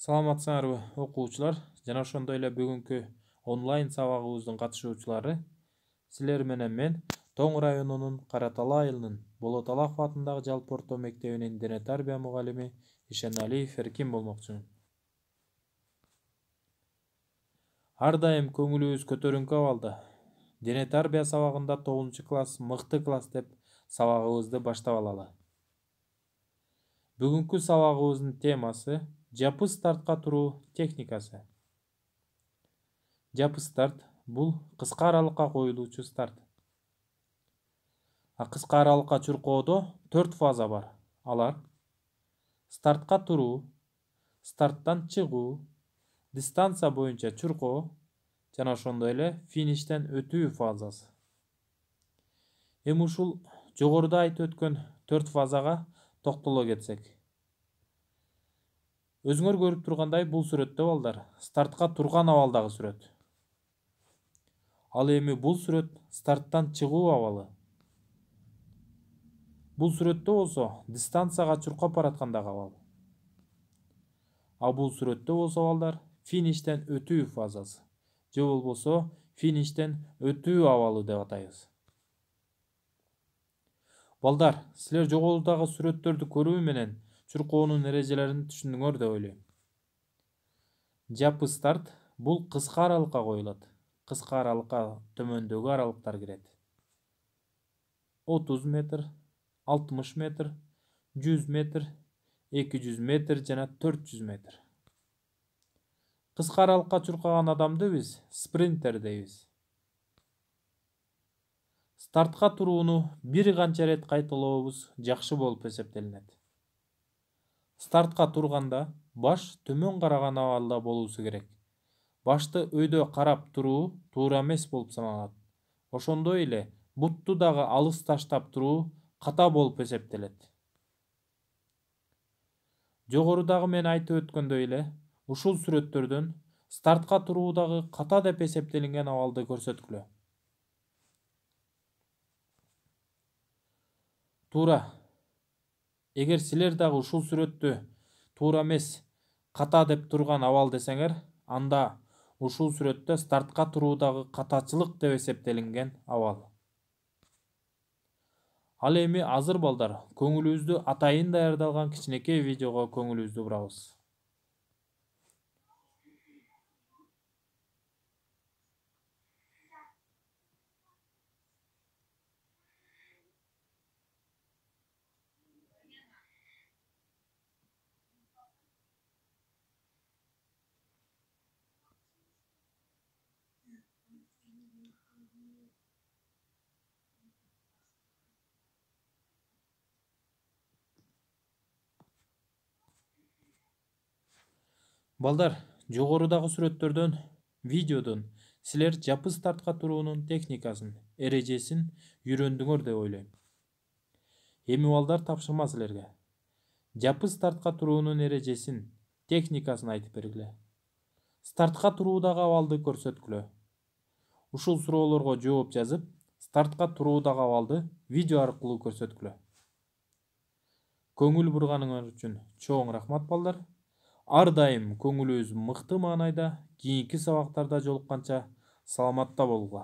Саламатсыңарбы окуучулар жана ошондой эле бүгүнкү онлайн сабагыбыздын катышуучулары. Силер менен мен Тоң районунун Каратала айылынын Болоталаков атындагы жалпы орто мектебинин дене тарбия мугалими Ишеналиев Эркин болмокчумун. Ар дайым көңүлүбүз көтөрүңкү абалда. Дене тарбия сабагында 9-класс мыкты класс деп сабагыбызды баштап алалы. Бүгүнкү сабагыбыздын темасы жапы стартка туруу техникасы. Жапы старт бул кыска аралыкка коюлуучу старт. Кыска аралыкка чуркоодо 4 фаза бар. Алар: стартка туруу, старттан чыгуу, дистанция боюнча чуркоо жана ошондой эле фиништен өтүү фазасы. Эми ушул жогоруда айтып өткөн 4 фазага токтоло кетсек. Өзүңөр көрүп тургандай бул сүрөттө балдар стартка турган абалдагы сүрөт. Ал эми бул сүрөт старттан чыгуу абалы. Бул сүрөттө болсо дистанцияга чуркап бараткандагы абал. Бул сүрөттө болсо балдар фиништен өтүү фазасы. Же болбосо фиништен өтүү абалы деп атайбыз. Балдар, силер жогорудагы сүрөттөрдү көрүү менен чуркоонун эрежелерин түшүндүңөр деп ойлойм. Жапы старт бул кыска аралыкка коюлат. Кыска аралыкка төмөндөгү аралыктар кирет. 30 метр, 60 метр, 100 метр, 200 метр жана 400 метр. Кыска аралыкка чуркаган адамды биз спринтер дейбиз. Стартка турууну бир канча рет кайталообуз жакшы болуп эсептелинет. Стартка турганда баш төмөн караган абалда болуусу керек. Башты өйдө карап туруу туура эмес болуп саналат. Ошондой эле бутту дагы алыс таштап туруу ката болуп эсептелет. Жогорудагы мен айтып өткөндөй эле, ушул сүрөттөрдөн стартка туруудагы ката деп эсептелинген абалды көрсөткүлө. Туура. Эгер силер дагы ушул сүрөттү туура эмес, ката деп турган абал десеңер, анда ушул сүрөттө стартка туруудагы катачылык деп эсептелинген абал. Ал эми азыр балдар көңүлүбүздү атайын даярдалган кичинекей видеого көңүлүбүздү бурабыз. Балдар, жогорудагы сүрөттөрдөн, видеодон силер жапы стартка туруунун техникасын, эрежесин үйрөндүңөр деп ойлойм. Эми балдар тапшырма силерге. Жапы стартка туруунун эрежесин, техникасын айтып бергиле. Стартка туруудагы абалды көрсөткүлө. Ушул суроолорго жооп жазып, стартка туруудагы абалды видео аркылуу көрсөткүлө. Көңүл бурганыңар үчүн чоң рахмат балдар. Ар дайым көңүлүбүз мыкты маанайда кийинки сабактарда жолукканча саламатта болгула.